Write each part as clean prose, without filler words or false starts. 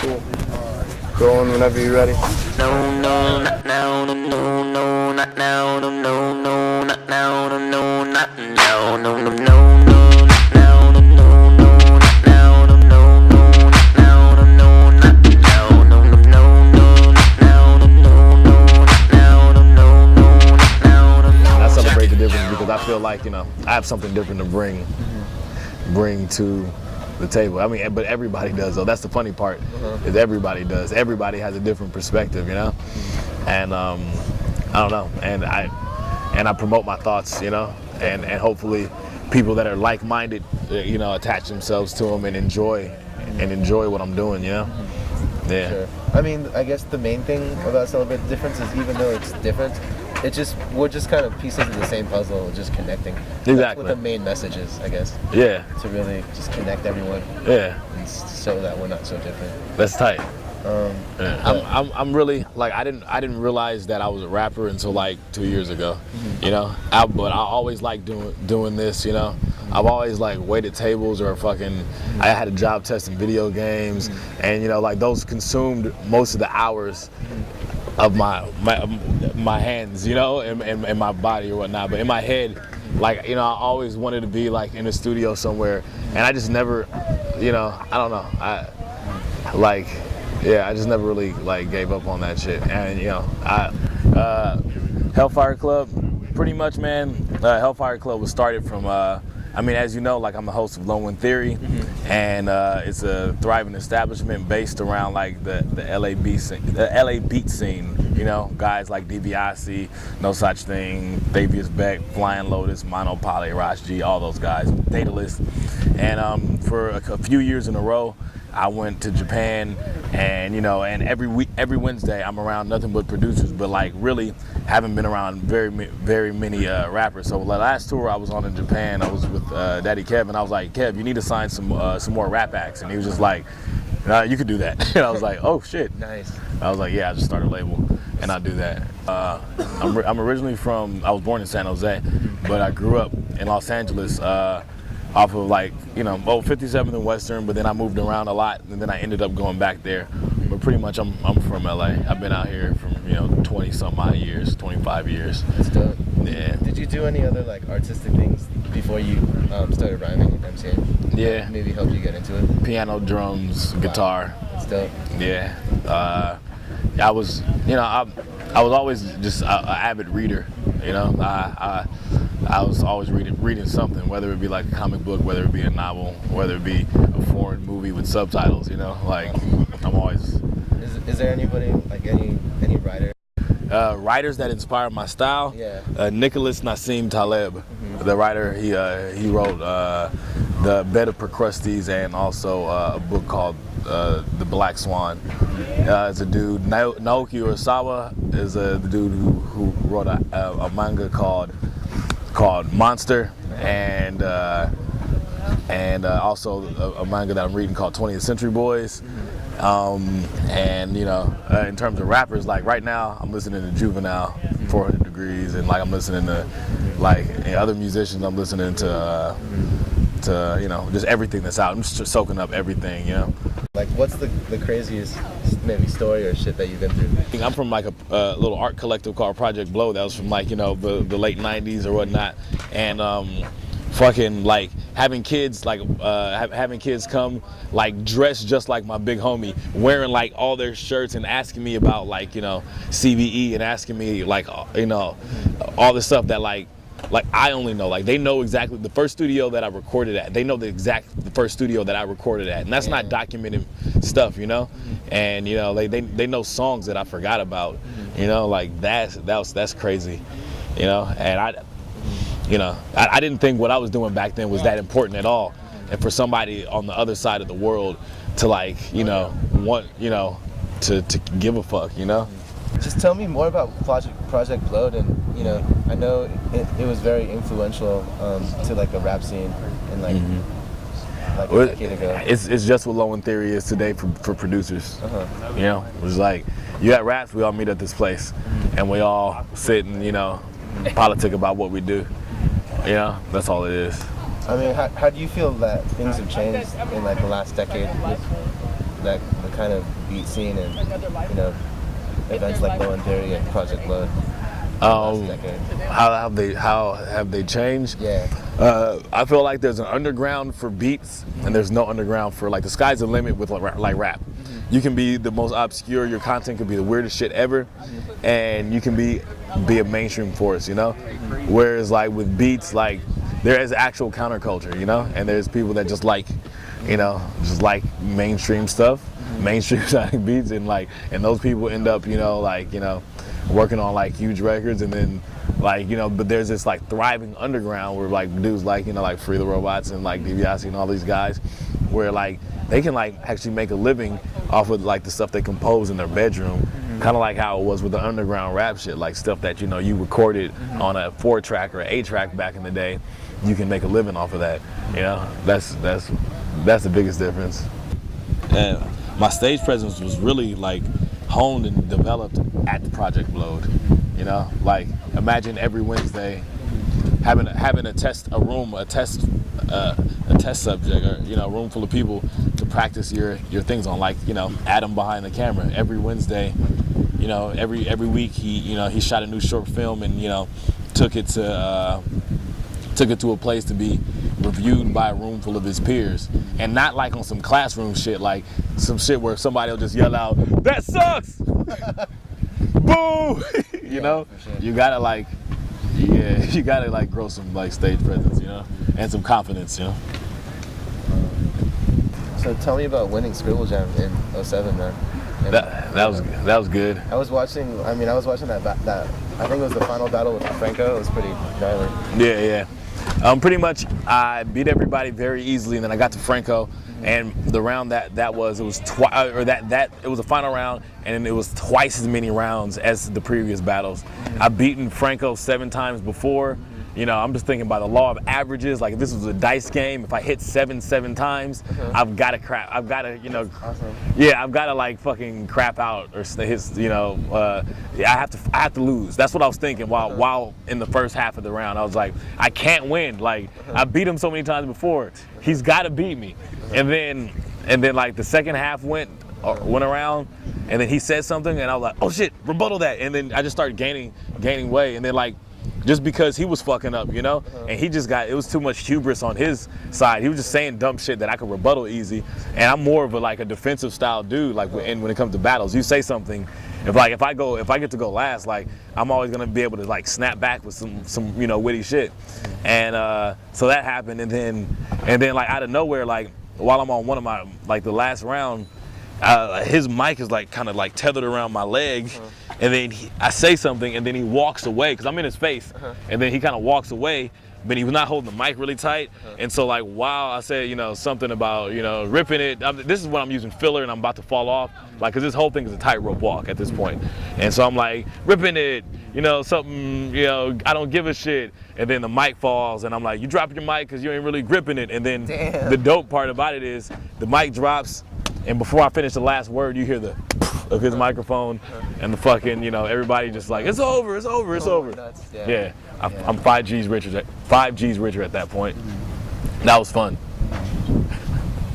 Cool. Go on whenever you're ready. No, no, not now, no, no, no, not now, no, no, no, not now, no, no, not now, no, no, no, no, not now, no, no, no, not now, no, no, no, not now, no, no, not now, no, no, no, no, not now, no, no, no, not now, no, no, no, not now, no, no. I celebrate the difference because I feel like, I have something different to bring to the table. I mean, but everybody does though. That's the funny part, is everybody does. Everybody has a different perspective, and I don't know, and I promote my thoughts, and hopefully people that are like-minded, attach themselves to them and enjoy what I'm doing, Yeah. Sure. I mean, I guess the main thing about Celebrate the Difference is even though it's different, we're just kind of pieces of the same puzzle, just connecting. Exactly. That's what the main message is, I guess. Yeah. To really just connect everyone. Yeah. And so that we're not so different. That's tight. Yeah. I'm really like I didn't realize that I was a rapper until like 2 years ago, But I always liked doing this, I've always like waited tables or I had a job testing video games, and like those consumed most of the hours of my hands, and my body or whatnot. But in my head, like I always wanted to be like in a studio somewhere, and I just never, I don't know, I just never really like gave up on that shit. And Hellfire Club, pretty much, man. Hellfire Club was started from as you know, like I'm the host of Lone Wind Theory, and it's a thriving establishment based around like the LA beat scene. Guys like DiBiase, No Such Thing, Davius Beck, Flying Lotus, Mono Poly, Raj G, all those guys, Datalist. And for a few years in a row, I went to Japan, and and every Wednesday I'm around nothing but producers, but like really haven't been around very many rappers. So the last tour I was on in Japan, I was with Daddy Kev, and I was like, Kev, you need to sign some more rap acts, and he was just like, you could do that. And I was like, oh shit. Nice. I was like, yeah, I just started a label, and I do that. I'm originally I was born in San Jose, but I grew up in Los Angeles. Off of 57th and Western, but then I moved around a lot, and then I ended up going back there. But pretty much I'm from LA. I've been out here from 20 some odd years, 25 years. That's dope. Yeah. Did you do any other like artistic things before you started rhyming and MCing? Yeah. Maybe helped you get into it? Piano, drums, guitar. That's dope. Yeah. I was always just an avid reader. I was always reading something, whether it be like a comic book, whether it be a novel, whether it be a foreign movie with subtitles. I'm always. Is there anybody like any writer? Writers that inspire my style. Yeah. Nicholas Nassim Taleb, the writer. He wrote The Bed of Procrustes and also a book called The Black Swan. It's a dude. Naoki Urasawa is the dude who wrote a manga called Monster, and also a manga that I'm reading called 20th Century Boys. In terms of rappers, like right now I'm listening to Juvenile, 400 Degrees, and like I'm listening to other musicians. I'm listening to just everything that's out. I'm just soaking up everything, Like, what's the craziest maybe story or shit that you've been through? I'm from like a little art collective called Project Blow that was from the late 90s or whatnot, and like having kids having kids come like dressed just like my big homie, wearing like all their shirts and asking me about CVE and asking me all this stuff that like I only know. Like they know exactly the first studio that I recorded at. They know the first studio that I recorded at, and that's not documented stuff, And they know songs that I forgot about, Like that's crazy, And I didn't think what I was doing back then was that important at all, and for somebody on the other side of the world to want to give a fuck, Just tell me more about Project Bloat, and I know it was very influential to like the rap scene and like a decade ago. It's just what Lone Wind Theory is today for producers. It's like you got raps, we all meet at this place, and we all sit and politic about what we do. That's all it is. I mean, how do you feel that things have changed in like the last decade that the kind of beat scene and events like Low End Theory and Project Load? How have they changed? Yeah. I feel like there's an underground for beats and there's no underground for, like, the sky's the limit with like rap. You can be the most obscure, your content could be the weirdest shit ever, and you can be a mainstream force, Whereas like with beats, like there is actual counterculture, and there's people that just like, mainstream stuff, mainstream sounding beats, and those people end up, working on like huge records, and then but there's this like thriving underground where like dudes like like Free the Robots and like DiBiase and all these guys, where like they can like actually make a living off of like the stuff they compose in their bedroom, kind of like how it was with the underground rap shit, like stuff that you recorded on a 4-track or 8-track back in the day. You can make a living off of that. That's the biggest difference. And my stage presence was really like honed and developed at the Project Blowed. Like imagine every Wednesday having a test subject, or a room full of people to practice your things on, like Adam behind the camera every Wednesday. Every week he shot a new short film and took it to a place to be reviewed by a room full of his peers, and not like on some classroom shit, like some shit where somebody will just yell out, "That sucks!" Boo! For sure. You gotta like grow some like stage presence, and some confidence, So tell me about winning Scribble Jam in 07, man. That was good. I was watching that I think it was the final battle with Franco. It was pretty gnarly. Yeah. Pretty much I beat everybody very easily, and then I got to Franco, and the round it was a final round, and it was twice as many rounds as the previous battles. I've beaten Franco 7 times before. I'm just thinking by the law of averages. Like if this was a dice game, if I hit 7 times, I've got to Awesome. Yeah, I've got to like fucking crap out or hit. I have to lose. That's what I was thinking while in the first half of the round. I was like, I can't win. Like I beat him so many times before. He's got to beat me. And then like the second half went around, and then he said something, and I was like, oh shit, rebuttal that. And then I just started gaining weight, and then like, just because he was fucking up, and he just it was too much hubris on his side. He was just saying dumb shit that I could rebuttal easy, and I'm more of a defensive style dude. Like when it comes to battles, you say something, if I get to go last, like I'm always gonna be able to like snap back with some witty shit, and so that happened, and then like out of nowhere, like while I'm on one of my the last round, his mic is like kind of like tethered around my leg, and then I say something, and then he walks away because I'm in his face, and then he kind of walks away, but he was not holding the mic really tight, and so like while I said something about ripping it, this is when I'm using filler and I'm about to fall off, like because this whole thing is a tightrope walk at this point, and so I'm like ripping it, something, I don't give a shit, and then the mic falls, and I'm like, you dropping your mic because you ain't really gripping it, and then the dope part about it is the mic drops. And before I finish the last word, you hear the of his microphone, and the fucking, everybody just like, it's over. Nuts. Yeah. I'm 5 G's richer at that point. That was fun.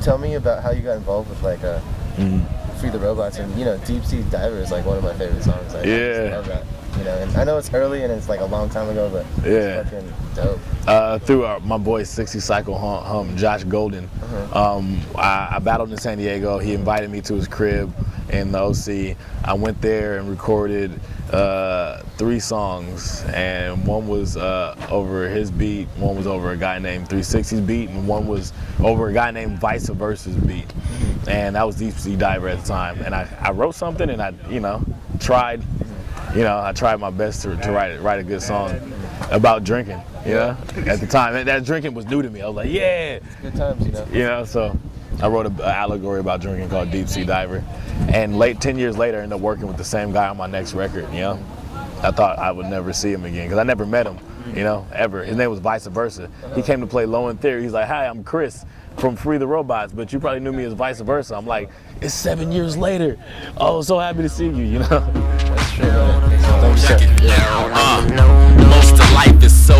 Tell me about how you got involved with Free the Robots, and Deep Sea Diver is like one of my favorite songs. I just love that. And I know it's early and it's like a long time ago, but it's fucking dope. Through my boy 60 Cycle Hum, Josh Golden. I battled in San Diego. He invited me to his crib in the OC. I went there and recorded 3 songs, and one was over his beat, one was over a guy named 360's beat, and one was over a guy named Vice Versa's beat. And that was Deep Sea Diver at the time. And I wrote something, and I tried my best to write a good song about drinking, at the time. And that drinking was new to me. I was like, yeah. Good times, So I wrote an allegory about drinking called Deep Sea Diver. And 10 years later, I ended up working with the same guy on my next record, I thought I would never see him again, because I never met him, ever. His name was Vice Versa. He came to play Low End Theory. He's like, hi, I'm Chris from Free the Robots, but you probably knew me as Vice Versa. I'm like, it's 7 years later. Oh, so happy to see you, That's true, man. Most of life is so